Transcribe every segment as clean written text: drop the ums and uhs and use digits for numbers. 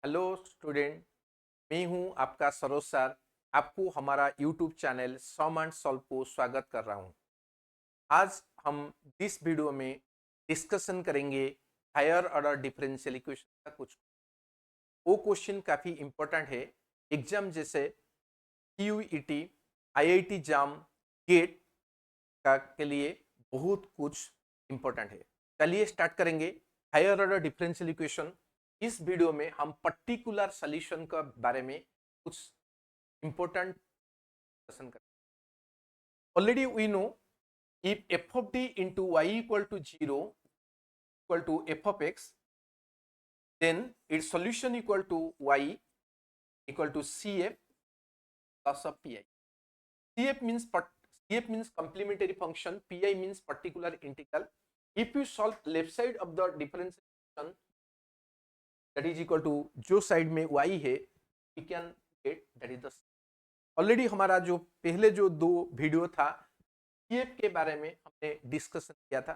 Hello student. मैं हूं आपका सरोज सर। आपको हमारा यूट्यूब चैनल सॉम एंड सॉल्व को स्वागत कर रहा हूं। आज हम इस वीडियो में डिस्कशन करेंगे हायर ऑर्डर डिफरेंशियल इक्वेशन का कुछ वो क्वेश्चन काफ़ी इंपॉर्टेंट है। एग्जाम जैसे सीयूईटी, आईआईटी जाम, गेट का के लिए बहुत कुछ इंपॉर्टेंट है। चलिए स्टार्ट करेंगे। हायर ऑर्डर डिफरेंशियल इक्वेशन, इस वीडियो में हम पर्टिकुलर सॉल्यूशन का बारे में कुछ इंपॉर्टेंट डिस्कशन करेंगे। Already we know if f of d into y equal to zero equal to f of x, then its solution equal to y equal to cf plus of pi. CF means complementary function, pi means particular integral. If you solve left side of the differentiation, that is equal to जो side में y है, we can get that is the already हमारा जो पहले जो दो video था CF के बारे में हमने डिस्कशन किया था,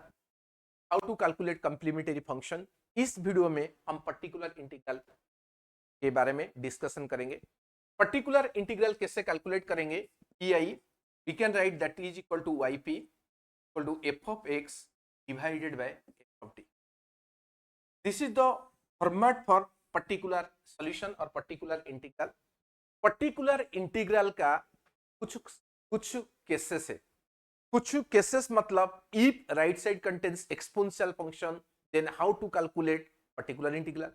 how to calculate complementary function. इस वीडियो में हम पर्टिकुलर इंटीग्रल के बारे में डिस्कशन करेंगे। पर्टिकुलर इंटीग्रल कैसे कैलकुलेट करेंगे? PI we can write that is equal to y p equal to f of x divided by f of d. This is the format for particular solution और particular integral. Particular integral का कुछ कुछ cases है। कुछ cases मतलब if right side contains exponential function, then how to calculate particular integral.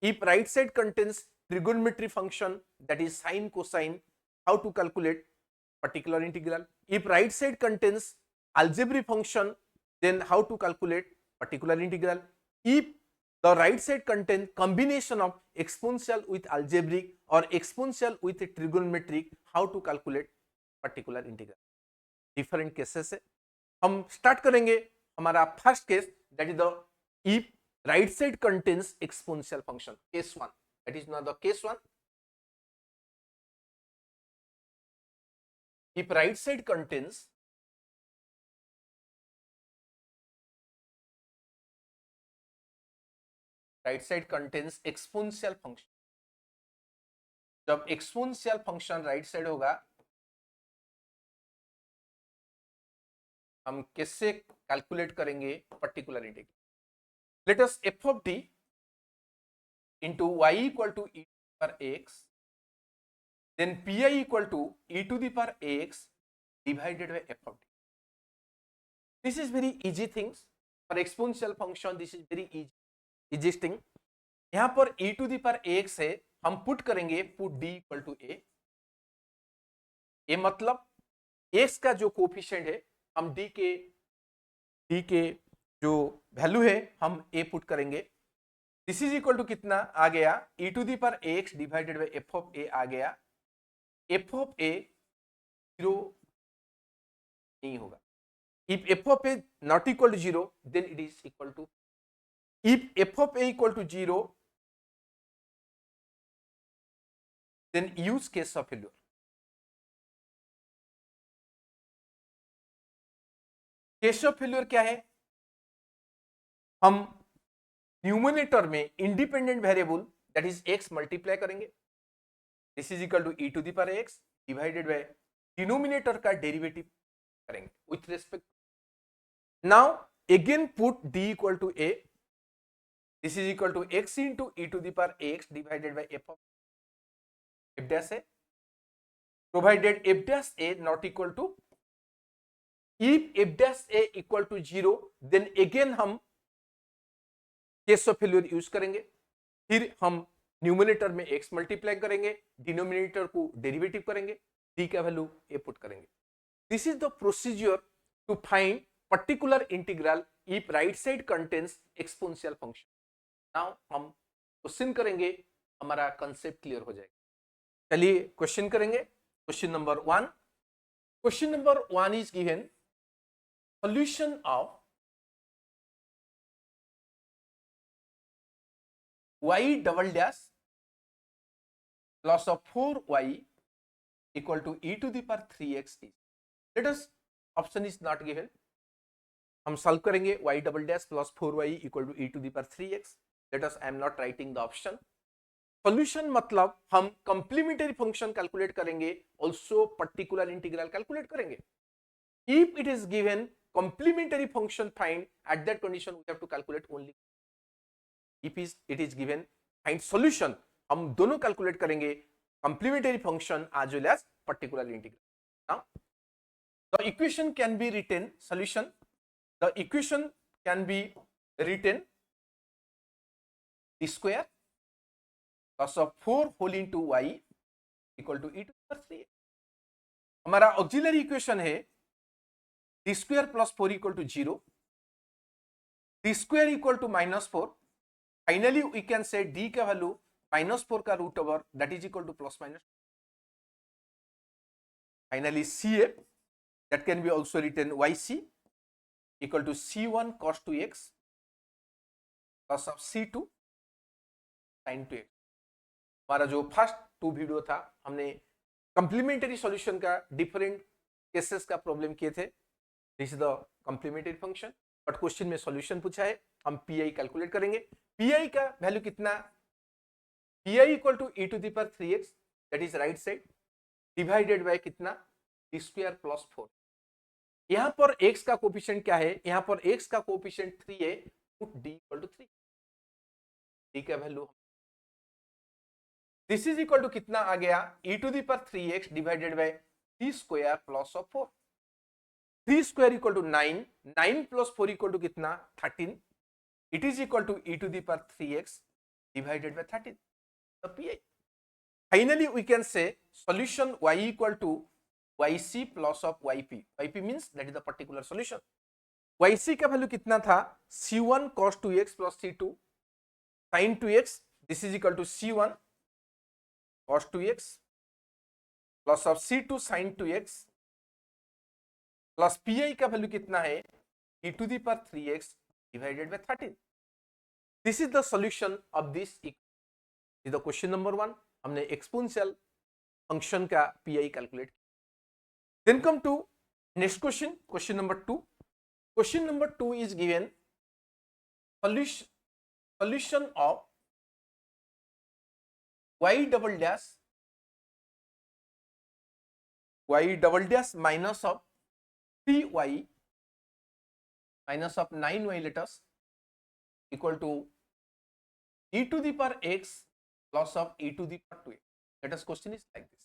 If right side contains trigonometry function, that is sine cosine, how to calculate particular integral. If right side contains algebraic function, then how to calculate particular integral. If the right side contains combination of exponential with algebraic or exponential with trigonometric, how to calculate particular integral. Different cases है। हम start करेंगे हमारा first case, that is the if right side contains exponential function, case 1. That is not the case 1. If right side contains exponential function, जब exponential function right side होगा, हम कैसे calculate करेंगे particular integral. Let us f of d into y equal to e to the power x, then pi equal to e to the power x divided by f of d. This is very easy things. For exponential function this is very easy thing. यहाँ पर e to the power x है, हम put करेंगे put d equal to a। ये मतलब x का जो coefficient है, हम d के जो वैल्यू है हम a पुट करेंगे। दिस इज इक्वल टू कितना आ गया? e to the power x divided by f of a आ गया। f ऑफ a 0 नहीं होगा। If f of a not equal to 0, then it is equal to, if f of a equal to 0, then use case of failure. Case of failure क्या है? हम numerator में independent variable that is x multiply करेंगे। This is equal to e to the power x divided by denominator का derivative करेंगे with respect. Now again put d equal to a, this is equal to x into e to the power x divided by f of f dash a, provided f dash a not equal to, if f dash a equal to 0, then again हम case of failure use करेंगे। फिर हम numerator में x multiply करेंगे, denominator को derivative करेंगे, d का value a put करेंगे। This is the procedure to find particular integral if right side contains exponential function. Now हम क्वेश्चन करेंगे, हमारा कंसेप्ट क्लियर हो जाएगा। चलिए क्वेश्चन करेंगे। Question number 1। Question number 1 is given solution of y double dash plus of 4y equal to e to the power 3x is, let us, option is not given, हम solve करेंगे y double dash plus 4y equal to e to the power 3x. let us, I am not writing the option. Solution मतलब हम complementary function calculate करेंगे, also particular integral calculate करेंगे. If it is given complementary function find, at that condition we have to calculate only. If it is given find solution, हम दोनों calculate करेंगे, complementary function as well as particular integral. Now the equation can be written, solution, the equation can be written d square plus of 4 whole into y equal to e to the power 3. हमारा auxiliary equation है d square plus 4 equal to 0, d square equal to -4. Finally we can say d का value -4 का root over that is equal to plus minus. Finally CF that can be also written YC equal to C1 cos 2x plus of C2 sin 2x. हमारा जो first 2 video था हमने complementary solution का different cases का problem किए थे. This is the complementary function, but question में solution पूछा है. हम पीआई कैलकुलेट करेंगे. पीआई का वैल्यू कितना, PI equal to e to the power 3x that is right side divided by कितना d स्क्वायर प्लस 4. यहां पर x का कोएफिशिएंट क्या है, यहां पर x का कोएफिशिएंट 3 है, put d equal to 3. d का value this is equal to कितना आ गया, e to the power 3x divided by 3 square plus of 4. 3 square equal to 9, 9 plus 4 equal to कितना 13. It is equal to e to the power 3x divided by 13. the pi. Finally we can say solution y equal to yc plus of yp. yp means that is the particular solution. yc का value कितना था, c1 cos 2x plus c2 sin 2x. this is equal to c1 cos 2x plus of c2 sin 2x plus pi का value कितना है, e to the power 3x divided by 13. This is the solution of this equation. This is the question number 1. हमने exponential function का PI calculate किया. Then come to next question, question number 2. Question number 2 is given solution of y double dash minus of 3y minus of 9y let us equal to e to the power x plus of e to the power 2x. Let us question is like this.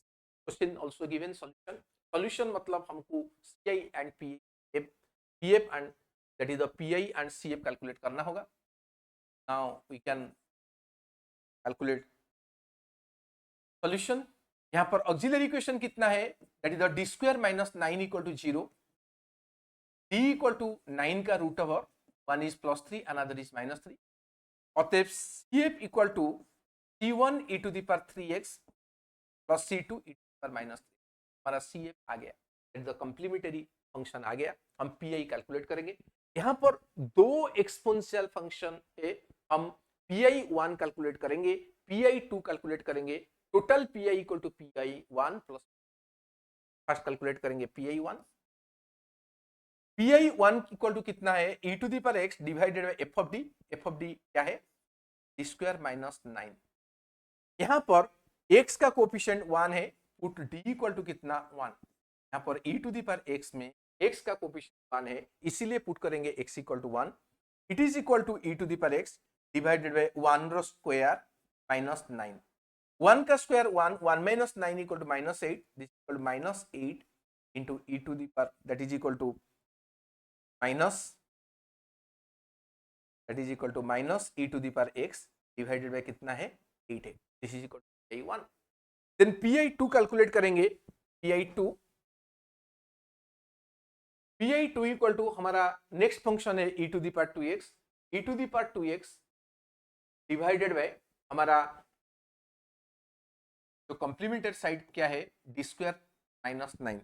Question also given solution. Solution मतलब हमको CI and PF and that is the PI and CF calculate करना होगा. Now we can calculate solution. यहाँ पर auxiliary equation कितना है, that is the d square minus 9 equal to 0. d equal to 9 का root over 1 is plus 3 another is minus 3. अतएव CF equal to C1 e to the power 3x plus C2 e to the power minus 3. हमारा CF आ गया, it the complementary function आ गया. हम PI calculate करेंगे. यहाँ पर दो एक्सपोनेंशियल फंक्शन है, हम PI1 कैलकुलेट करेंगे, PI2 कैलकुलेट करेंगे. Total PI equal to PI1 plus first calculate करेंगे PI1. PI1 इक्वल टू कितना है, e to the power x divided by f of d. f of d क्या है, d square minus 9. यहाँ पर x का coefficient 1 है, पुट d इक्वल टू कितना 1. यहाँ पर e to the power x में x का कोएफिशिएंट 1 है, इसीलिए पुट करेंगे x equal to 1. It is equal to e to the power x divided by 1 square minus 9. 1 का square 1, 1 minus 9 equal to minus 8. This equal to minus 8 into e to the power that is equal to minus that is equal to minus e to the power x divided by कितना है 8 है. this is equal to PI1. then PI2 calculate करेंगे. PI2 equal to हमारा next function है e to the power 2x. e to the power 2x divided bye हमारा जो complementary side क्या है, d square minus 9.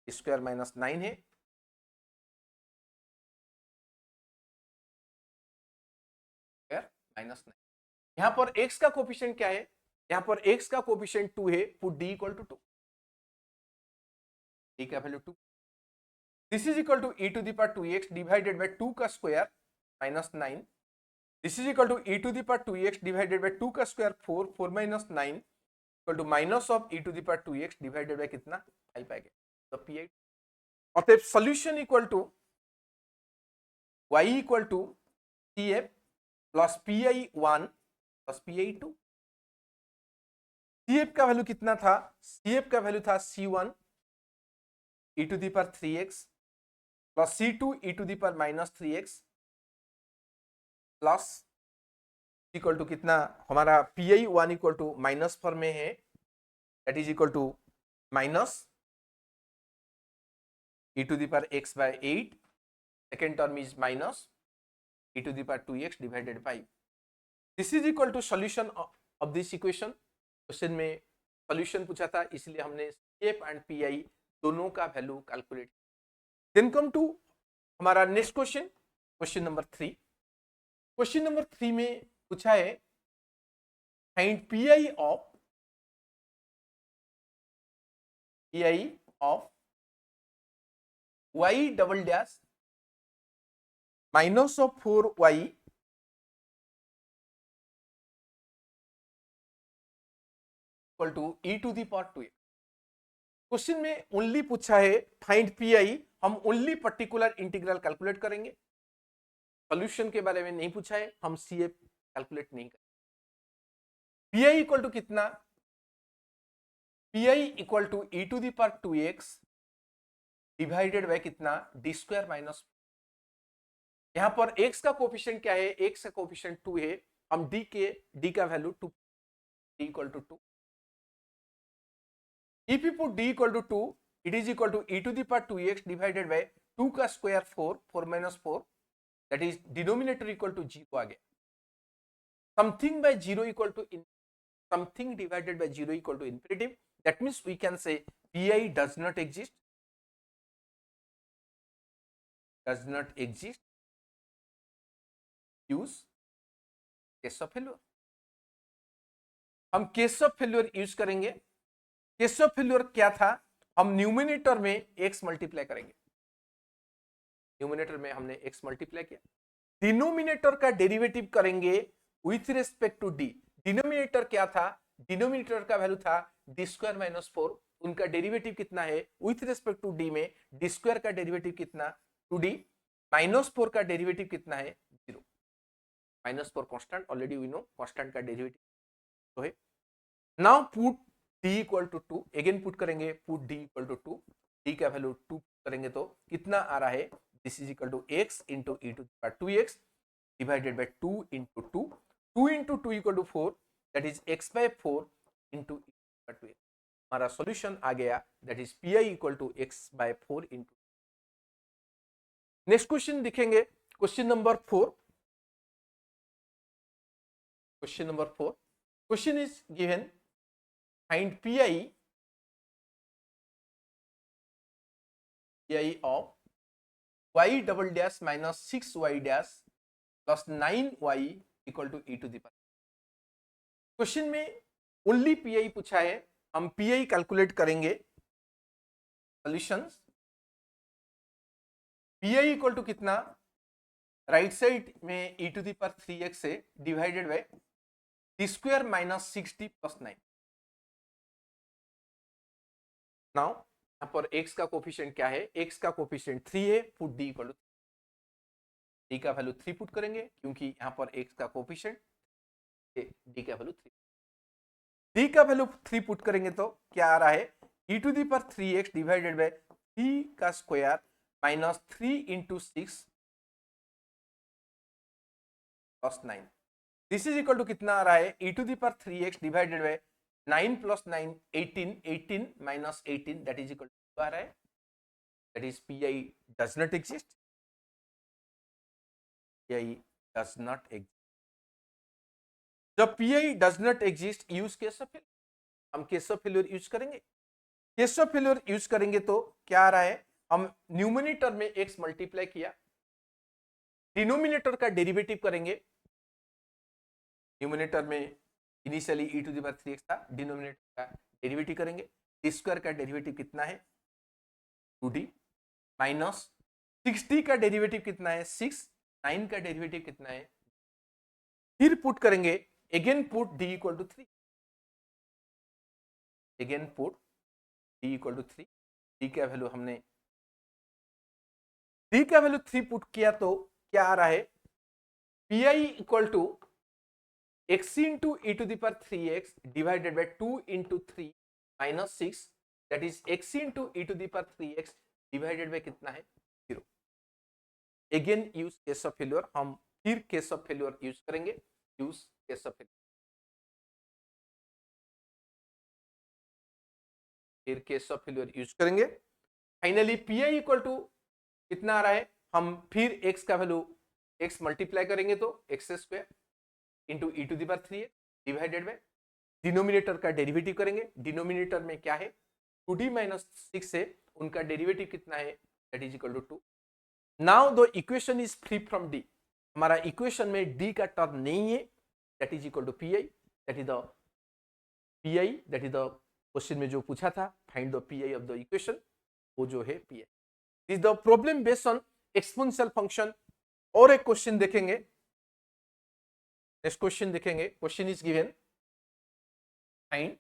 d square minus 9 है, minus 9. यहाँ पर x का कोएफिशिएंट क्या है, यहाँ पर x का कोएफिशिएंट 2 है, put d equal to 2. d का value 2. This is equal to e to the power 2x divided by 2 का square minus 9 this is equal to e to the power 2x divided by 2 का square 4, 4 minus 9 equal to minus of e to the power 2x divided by कितना 5 आ गया। तो P अतएव solution equal to y equal to C F plus P I 1 plus P I 2। C F का value कितना था, सी F का value था C1 ई टू दी पर 3x plus C2 E to the पर minus 3x plus equal to कितना हमारा PI1 equal to minus form में है, that is equal to minus e to the power x by 8, second term is minus e to the power 2x divided 5। This is equal to solution of this equation. Question में solution पूछा था, इसलिए हमने CF and PI दोनों का value calculate. Then come to हमारा next question, question number 3। Question number 3 में पूछा है find PI of y double dash minus of 4y equal to e to the power 2x। Question में only पूछा है find PI, हम only particular integral calculate करेंगे, solution के बारे में नहीं पूछा है, हम CF कैलकुलेट नहीं करेंगे। PI इक्वल टू कितना, PI equal to e to the power 2x divided by कितना d स्क्वायर माइनस। यहां पर x का कोफिशिएंट क्या है, x का कोफिशिएंट 2 है, हम d का value 2 d equal to 2। If you put d equal to 2, it is equal to e to the power 2x divided by 2 का square 4, 4 minus 4, that is denominator equal to 0 आ गया। Something by 0 equal to something divided by 0 equal to infinitive, that means we can say PI does not exist, use case of failure। हम case of failure use करेंगे। Case of failure क्या था, हम numerator में x multiply करेंगे, numerator में हमने x multiply किया, डिनोमिनेटर का डेरिवेटिव करेंगे with respect to d। Denominator क्या था, डिनोमिनेटर का वैल्यू था d स्क्वायर माइनस 4, उनका डेरिवेटिव कितना है विथ रिस्पेक्ट टू d में d स्क्वायर का डेरिवेटिव कितना 2d, माइनस 4 का डेरिवेटिव कितना है 0, minus 4 constant, already we know constant का डेरिवेटिव तो है। Now put d equal to 2, again put करेंगे, put d equal to 2, d का वैल्यू 2 करेंगे तो कितना आ रहा है, this is equal to x into e to the power 2x divided by 2 into 2, 2 into 2 equal to 4, that is x by 4 into e to the power 2x। हमारा solution आ गया, that is PI equal to x by 4 into. Next question दिखेंगे, question number 4। Question number 4, question is given find PI of y double dash minus 6y dash plus 9y equal to e to the power। Question में only PI पूछा है, हम PI calculate करेंगे। Solutions, PI equal to कितना, right side में e to the power 3x से divided by d square minus 6d plus 9। Now यहाँ पर x का कोफिशिएंट क्या है, x का कोफिशिएंट 3 है, put d equal to, d का वैल्यू 3 पुट करेंगे क्योंकि यहाँ पर x का कोफिशिएंट, d का वैल्यू 3, d का वैल्यू 3 पुट करेंगे तो क्या आ रहा है, e to the power 3x divided by 3 का square minus 3 into 6 plus 9। This is equal to कितना आ रहा है, e to the power 3x divided by 9 plus 9 18, 18 minus 18, that is equal to आ रहा है, that is PI does not exist, PI does not exist. जब PI does not exist, use case of failure, हम case of failure use करेंगे। Case of failure use करेंगे तो क्या आ रहा है, हम न्यूमिनेटर में x मल्टीप्लाई किया, डिनोमिनेटर का डेरिवेटिव करेंगे, न्यूमिनेटर में initially e to the power 3x था, डिनोमिनेटर का डेरिवेटिव करेंगे, d स्क्वायर का डेरिवेटिव कितना है 2d, माइनस 6d का डेरिवेटिव कितना है 6, 9 का डेरिवेटिव कितना है, फिर पुट करेंगे, again put d equal to 3, again put d equal to 3, d का वैल्यू हमने d का वैल्यू 3 पुट किया तो क्या आ रहा है, pi equal to x into e to the power 3x divided by 2 into 3 minus 6, that is x into e to the power 3x divided by कितना है 0। Again use case of failure, हम फिर केस ऑफ फेल्योर यूज करेंगे, use case of failure, फिर case of failure use करेंगे। Finally pi equal to कितना आ रहा है, हम फिर x का वैल्यू x मल्टीप्लाई करेंगे तो x square into e to the power 3x divided by denominator का डेरिवेटिव करेंगे, डिनोमिनेटर में क्या है 2d माइनस 6 से उनका डेरिवेटिव कितना है, that is equal to 2। Now the equation is free from d, हमारा इक्वेशन में d का टर्म नहीं है, that is equal to pi, that is the pi, that is the question में जो पूछा था, find the pi of the equation, वो जो है pi is the problem based on exponential function. और एक क्वेश्चन देखेंगे, नेक्स्ट क्वेश्चन देखेंगे, question is given find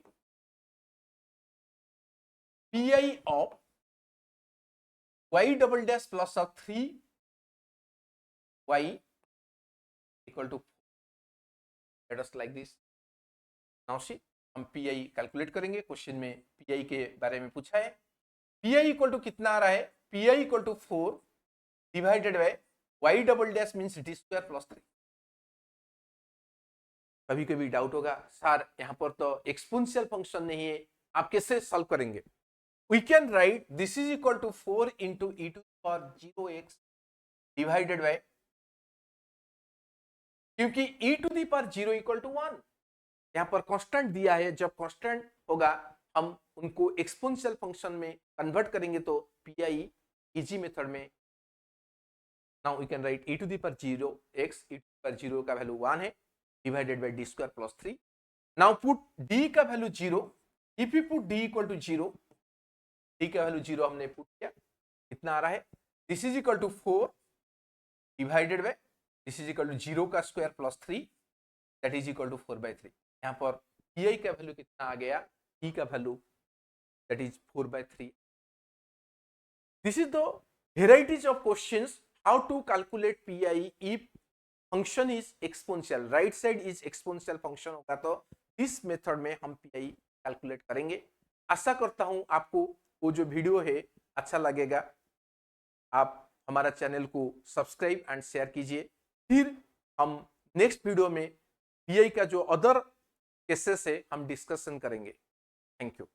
pi of y double dash plus of 3y equal to, let us like this, now see हम pi calculate करेंगे, question में pi के बारे में पूछा है, pi इक्वल टू कितना आ रहा है, pi equal to 4 divided by y double dash means d square plus 3। कभी कभी डाउट होगा सर यहाँ पर तो एक्सपोनेंशियल फंक्शन नहीं है, आप कैसे सॉल्व करेंगे, we can write this is equal to 4 into e to the power 0x divided by, क्योंकि e to the power 0 equal to 1 यहाँ पर कांस्टेंट दिया है, जब कांस्टेंट होगा हम उनको एक्सपोनेंशियल फंक्शन में कन्वर्ट करेंगे तो pi इजी मेथड में, now we can write e to the power 0x, e to the power 0 का वैल्यू 1 है divided by d square plus 3। Now put d का value 0, if you put d equal to 0, d का value 0 हमने put किया, कितना आ रहा है, this is equal to 4 divided by this is equal to 0 का square plus 3, that is equal to 4/3। यहाँ पर pi का वैल्यू कितना आ गया, e का value that is 4/3। This is the varieties of questions how to calculate pi if function is exponential, right side is exponential function होगा तो इस मेथड में हम pi कैलकुलेट करेंगे। आशा करता हूं आपको वो जो वीडियो है अच्छा लगेगा, आप हमारा चैनल को सब्सक्राइब एंड शेयर कीजिए, फिर हम नेक्स्ट वीडियो में pi का जो अदर केसेस है हम डिस्कशन करेंगे। Thank you.